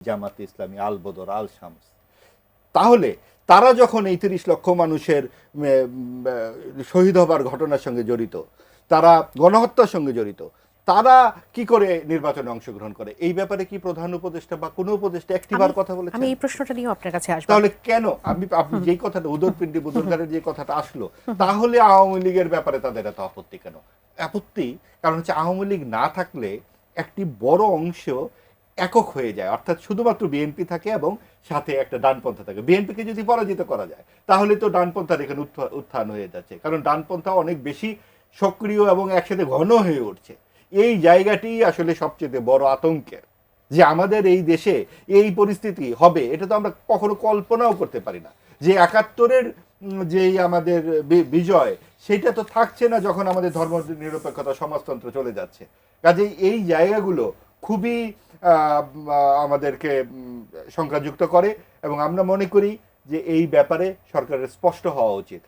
জামাতে ইসলামী, আল বদর, আল শামস। তাহলে তারা যখন এই ৩০ লক্ষ মানুষের শহীদ হবার ঘটনার সঙ্গে জড়িত, তারা গণহত্যার সঙ্গে জড়িত, তারা কি করে নির্বাচনে অংশগ্রহণ করে? এই ব্যাপারে কি প্রধান উপদেষ্টা বা কোনো উপদেষ্টা একটিবার কথা বলেছেন? আমি এই প্রশ্নটা নিয়ে আপনার কাছে আসবো। তাহলে কেন আপনি যেই কথাটা উদরপিণ্ডি বুদরগারের যে কথাটা আসলো, তাহলে আওয়ামী লীগের ব্যাপারে তাদের এত আপত্তি কেন? আপত্তি কারণ হচ্ছে আওয়ামী লীগ না থাকলে একটি বড় অংশ একক হয়ে যায়, অর্থাৎ শুধুমাত্র বিএনপি থাকে এবং সাথে একটা ডানপন্থা থাকে। বিএনপিকে যদি পরাজিত করা যায় তাহলে তো ডানপন্থার এখানে উত্থান হয়ে যাচ্ছে, কারণ ডানপন্থা অনেক বেশি সক্রিয় এবং একসাথে ঘন হয়ে উঠছে। এই জায়গাটি আসলে সবচেয়ে বড় আতঙ্কের, যে আমাদের এই দেশে এই পরিস্থিতি হবে এটা তো আমরা কখনো কল্পনাও করতে পারি না। যে ৭১-এর যেই আমাদের বিজয়, সেটা তো থাকছে না যখন আমাদের ধর্ম নিরপেক্ষতা, সমাজতন্ত্র চলে যাচ্ছে। কাজেই এই জায়গাগুলো খুবই আমাদেরকে শঙ্কাযুক্ত করে এবং আমরা মনে করি যে এই ব্যাপারে সরকারের স্পষ্ট হওয়া উচিত।